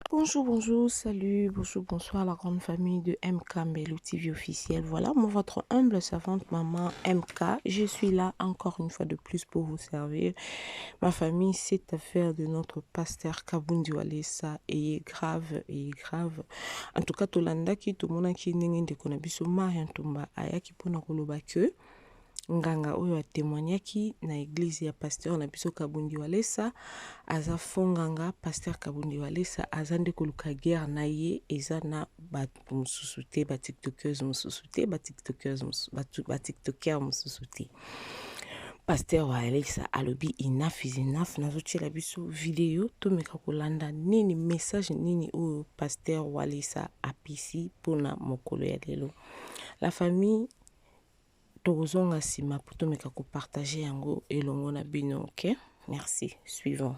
Bonjour, bonjour, salut, bonjour, bonsoir la grande famille de MK Mbelou TV officiel. Voilà, moi, votre humble servante maman MK. Je suis là encore une fois de plus pour vous servir. Ma famille, cette affaire de notre pasteur Kabundi Walesa est grave, est grave. En tout cas, Tolanda qui tout le monde qui n'est de konabiso Marian Tumba ayaki pona koloba que nganga oyo atémoignaki na église ya pasteur na biso Kabundi Walesa aza fonganga pasteur Kabundi Walesa aza nde koluka guerre na ye eza na bato mosusu te batiktokeuse mosusu te batiktoker mosusu te. Pasteur Walesa alobi enough is enough. Nazotiela biso video tomeka kolanda nini message nini oyo pasteur Walesa apesi pona mokolo ya lelo. La famille tozonga sima pour tomeka ko partager yango elongo na bino, ok? Merci. Suivant.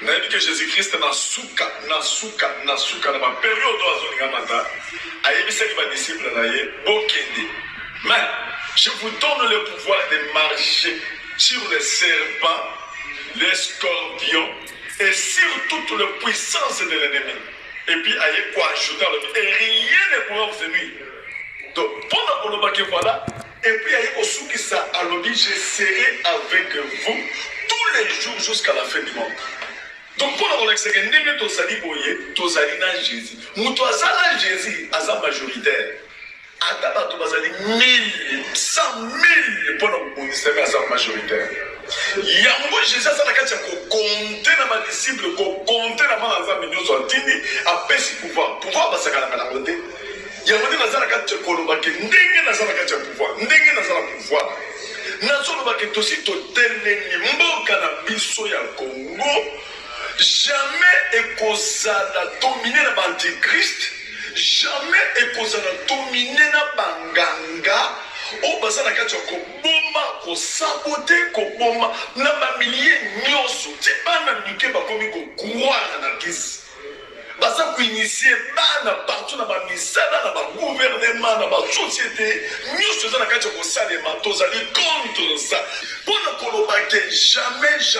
Nayebi que Jésus-Christ na suka na ma période azolinga mata ayebisaki ba disciples na ye bokende. Mais je vous donne le pouvoir de marcher sur les serpents, les scorpions et sur toute la puissance de l'ennemi. Et puis aye quoi ajouter et rien ne pourra vous nuire. Donc pendant que voilà, et puis aye osukisa alobi je serai avec vous tous les jours jusqu'à la fin du monde. Donc pour l'expliquer, ndenge tozali boye, tozali na Jésus. Muto azala Jésus aza majoritaire. Ata bato bazali 1000, 100 000 pour le ministère aza majoritaire. Yango Jésus azala kati ya ko compter na ba disciples, ko compter na ba nzambe nyoso atindi apesi pouvoir. Pouvoir basakala na côté. Yango ndi nazala kati ya koloba ke ndenge nazala kati ya pouvoir, ndenge nazala pouvoir. Nazoloba ke tosi toteleni mboka na biso ya Congo. Jamais ekozala dominé na l'antichrist, jamais ekozala dominé na banganga, o bazala kati ya koboma, kosabote, koboma na ba milliers nyonso, ti bana mike bakomi ko croire na kisi. Baza ko initier bana partout na ba misala na ba gouvernement na ba société, nyonso za na kati ya kosalema tozali contre ça. Pona koloba ke jamais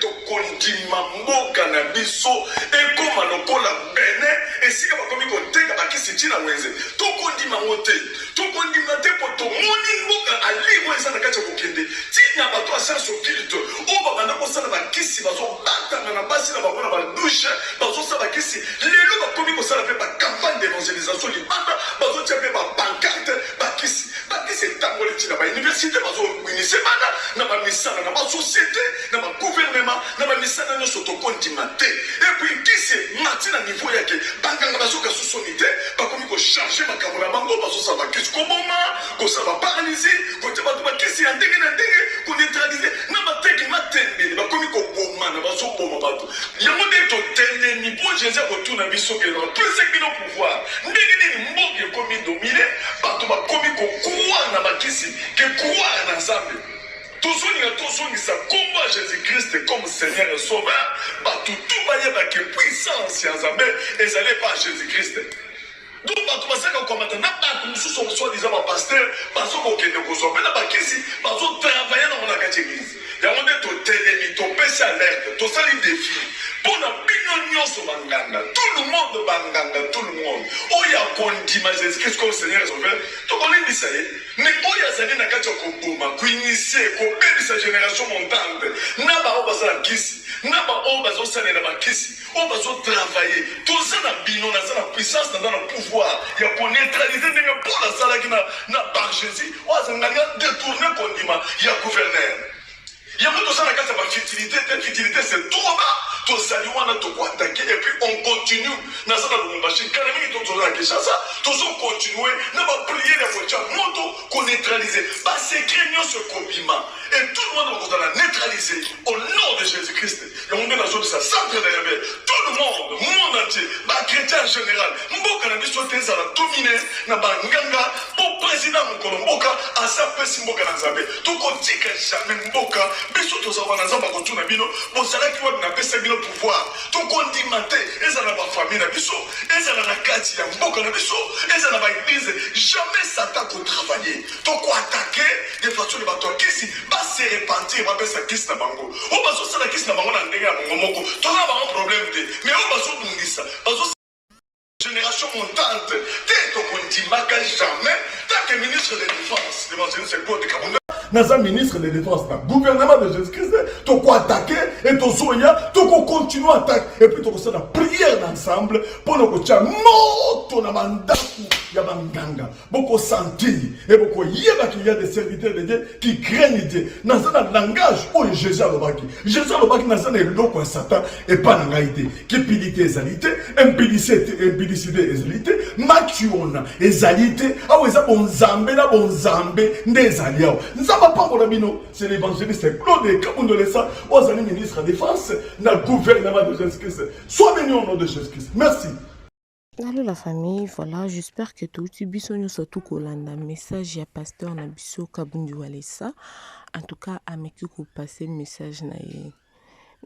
to kondima mboka na biso ekoma lokola bene esika bakomi kotenga bakisi tina wenze to kondima mote to kondima te poto moni mboka ali wenza na kati ya kokende tina bato asenso culte o babanda kosala bakisi bazo batanga na basi na bakona ba douche bazo sa bakisi lelo bakomi kosala pe ba campagne d'évangélisation libanda bazo tia pe ba pancarte bakisi tangoli tina ba université bazo initier bana na ba misala na ba société na ba gouvernement na ba misala no soto kontimate et puis qui c'est matina niveau yake banganga bazoka susonité bakomi ko charger makambo na bango bazo sa ba kisi koboma ko sa ba paralysie ko te ba kisi ya ndenge na ndenge ko neutraliser na ba teki matembe bakomi ko boma na bazo boma bato yango de to tende ni po Jésus ko tuna biso ke no plus que no pouvoir ndenge ni mboke komi dominer bato bakomi ko croire na bakisi ke croire na Nzambe. Tozongisa komba Jésus-Christ comme Seigneur et Sauveur, tout bayeba ke puissance ya Nzambe ezali pa Jésus-Christ. Donc bato basaka komata na bato mususu soi-disant ba pasteur bazo kokende kozomela bakisi bazo travailler na mona kati église. Yango nde totelemi topesi alerte tosali défi mpona bino nyonso banganga tout le monde oyo akondima Jésus-Christ comme Seigneur et Sauveur tokolimbisa ye mais oyo azali na kati ya koboma koinitie kobebisa génération montante na bao bazala kisi na bao bazosalela bakisi oyo bazotravaille toza na bino naza na puissance naza na pouvoir ya koneutralize ndenge mpona asalaki na par Jésus oyo azangalinga détourne kondima ya gouverneur. Yango tozala kati ya bafutilité te futilité c'est trop bas tozali wana tokoattaquer et puis on continue naza na Lubumbashi kana mingi tozala na Kinshasa tozokontinue na bapriere ya kotia moto koneutralize basekret nyonso kobima et tout le monde bakozala neutraliser au nom de Jésus-Christ. Yango nde nazobisa centre de rebelle tout tout le monde entier, ba chrétien en général, mboka na biso te ezala dominé na banganga po président mokolo mboka asa pesi mboka na nzambe tokotika jamais mboka biso tozawa na nzamba kotuna bino bozalaki wapi na pesa bino pouvoir tokondima te ezala na bafamille na biso ezala na kati ya mboka na biso ezala na baeglise jamais satan kotravailler tokoatake de façon de bato akisi base repentir bapesa kisi na bango o bazosala kisi na bango na ndenge ya mongo moko toza bango problème te mais o bazobungisa génération montante tête au condimaka jamais tant que ministre de défense l'évangile c'est quoi de Kabunda naza ministre de défense na gouvernement de Jésus-Christ to ko attaquer et to soya to ko continuer attaque et puis to ko ça prière ensemble pour nous ko moto na mandaku ya banganga boko sentir et boko yeba qu'il y a des serviteurs de Dieu qui craignent Dieu naza na langage o Jésus alobaki naza na eloko ya Satan et pas na ngaité cupidité ezalité impudicité ezalité makiona ezalité awo eza bonzambe na bonzambe ndezaliao c'est l'évangéliste Claude Kabundolesa, aux amis ministres de la Défense, dans le gouvernement de Jésus-Christ. Sois béni au nom de Jésus-Christ. Merci. Allô la famille, voilà, j'espère que tout le monde surtout kolanda message ya pasteur Nabiso Kabundolesa. En tout cas, à mes qui passer message na ye.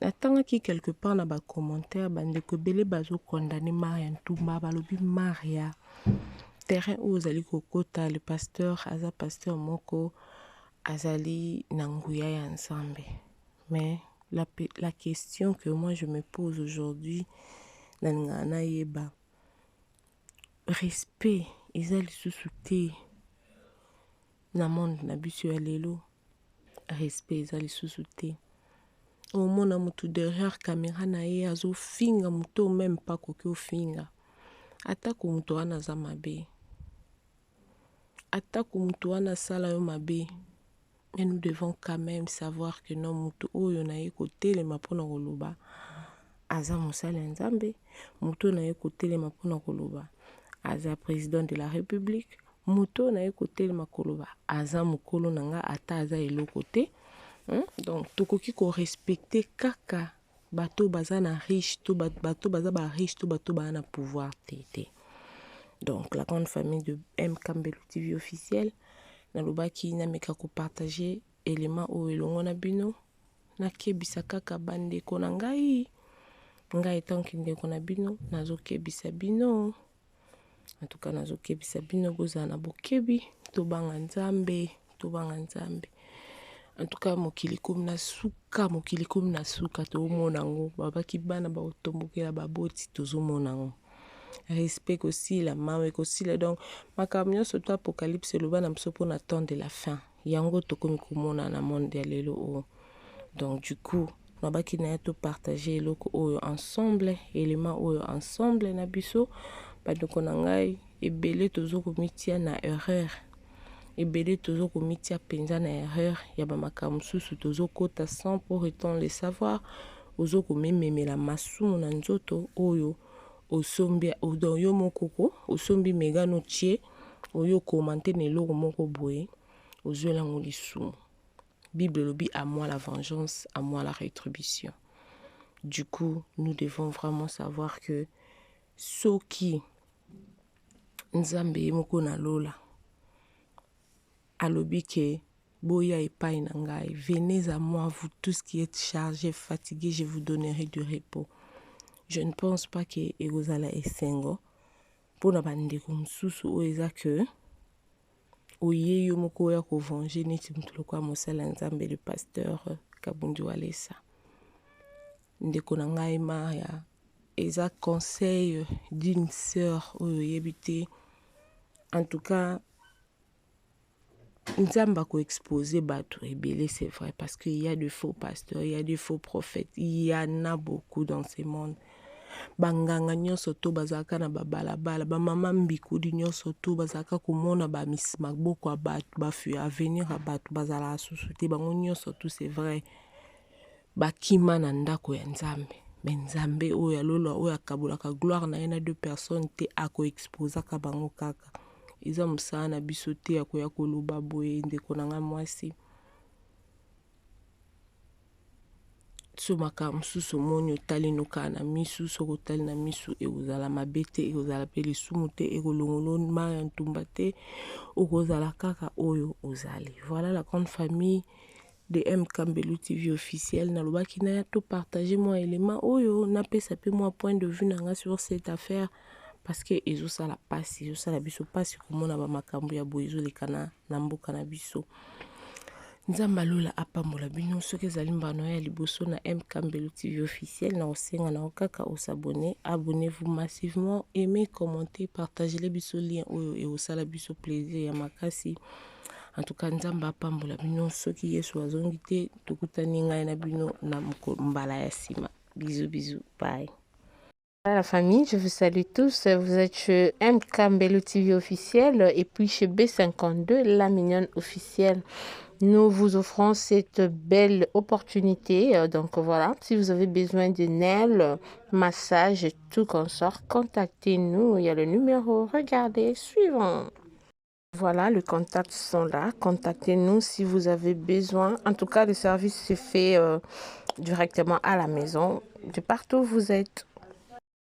Natanga ki quelque part na ba commentaire bande ko belé bazo condamner Maria Ntumba balobi Maria. Terrain où zali kokota le pasteur aza pasteur moko azali nanguya ya ensemble. Mais la question que moi je me pose aujourd'hui nangana yeba respect ezali sous-souté na monde na biso ya lelo respect ezali sous-souté au mona mutu derrière caméra na ye azo finga muto même pas koki ofinga atako mutu wana za mabe atako mutu wana sala yo mabe. Mais nous devons quand même savoir que non mutu oyo na ye kotelema pona koloba aza mosala nzambe mutu na ye kotelema pona koloba aza président de la République mutu na ye kotelema koloba aza mokolo nanga ata aza eloko te. Donc tokoki ko respecter kaka bato baza na riche to bato baza ba riche to bato ba na pouvoir tété. Donc la grande famille de M Kambelu TV officiel na lobaki na meka ko partager élément o elongo na bino na kebisa kaka bande ko na ngai tanki ndeko na bino nazo kebisa bino en tout cas nazo kebisa bino boza na bokebi to banga nzambe en tout cas mokili comme na suka to monango babaki bana ba otombokela baboti tozo monango respect aussi la mawe aussi la donc makamyo surtout apocalypse le bana mso pour attendre de la fin yango to komi komona na monde ya lelo o. Donc du coup nabaki na to partager loko o ensemble élément o ensemble na biso ba donc na ngai ebele tozo komitia na erreur ebele tozo komitia penza na erreur ya ba makamyo susu tozo kota sans pour autant le savoir ozo komemela masumu na nzoto oyo osombi odo yo mokoko osombi megano tie oyo commenter ne loko moko boye ozola ngolisumu. Bible lobi à moi la vengeance, à moi la rétribution. Du coup, nous devons vraiment savoir que soki nzambe moko na lola alobi ke boya epai na ngai, venez à moi vous tous qui êtes chargés, fatigués, je vous donnerai du repos. Je ne pense pas que egozala esengo pour na bandeko msusu o eza que oye yo moko ya ko venger neti mutu lokwa mosala nzambe le pasteur Kabundolesa. Ndeko na ngai Maria eza conseil d'une sœur oyo yebite. En tout cas nzamba ko exposer bato ebele, c'est vrai, parce qu'il y a de faux pasteurs, il y a de faux prophètes, il y en a beaucoup dans ce monde. Banganga nyonso to bazaka na babalabala ba mama mbikudi nyonso to bazaka komona ba maboko ya bato bafu avenir ya bato bazala susuté bango nyonso to, c'est vrai, bakima na ndako ya nzambe. Mais nzambe oyo alolo oyo akabulaka gloire na ena deux personnes te ako exposaka bango kaka eza musana na biso te akoya koloba boye ndeko na nga mwasi. so makambo mosusu omoni otali noka na misu soki otali na misu ekozala mabe te ekozala mpe lisumu te ekolongola mai ya ntumba te okozala kaka oyo ozali. Voilà la grande famille de MK Mbelu TV officiel. Nalobaki na ya to partager moi élément oyo napesa pe moi point de vue nanga sur cette affaire parce que ezosala pasi ezosala biso pasi komona bamakambo ya boye ezolekana na mboka na biso. Nzamba lola apambola bino soki ezali mbano ya liboso na MK Mbelu TV officiel na osenga na okaka osabone. Abonnez-vous massivement, aimez, commentez, partagez les biso lien oyo et osala biso plaisir ya makasi. En tout cas nzamba apambola bino soki Yesu azongi te tokutani ngai na bino na mbala ya sima. Bisous bisous, bye. Voilà la famille, je vous salue tous. Vous êtes chez MK Mbelu TV officiel et puis chez B52 La Mignonne officielle. Nous vous offrons cette belle opportunité. Donc voilà, si vous avez besoin de nails, massage et tout consort, contactez-nous. Il y a le numéro, regardez, suivant. Voilà, les contacts sont là. Contactez-nous si vous avez besoin. En tout cas, le service se fait directement à la maison, de partout où vous êtes.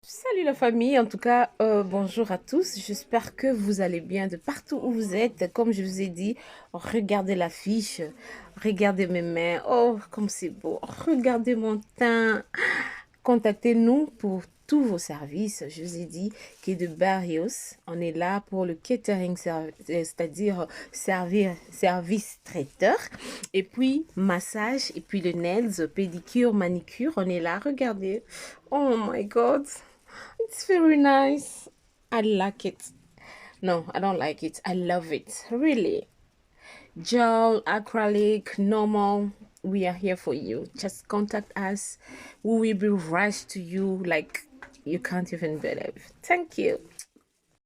Salut la famille, en tout cas, bonjour à tous. J'espère que vous allez bien de partout où vous êtes. Comme je vous ai dit, regardez l'affiche, regardez mes mains. Oh, comme c'est beau. Regardez mon teint. Contactez-nous pour tous vos services. Je vous ai dit que de Barrios, on est là pour le catering, c'est-à-dire service traiteur. Et puis, massage, et puis le nails, pédicure, manicure, on est là. Regardez. Oh my God. It's very nice. I like it. No, I don't like it. I love it. Really. Gel, acrylic, normal. We are here for you. Just contact us. We will be rushed to you like you can't even believe. Thank you.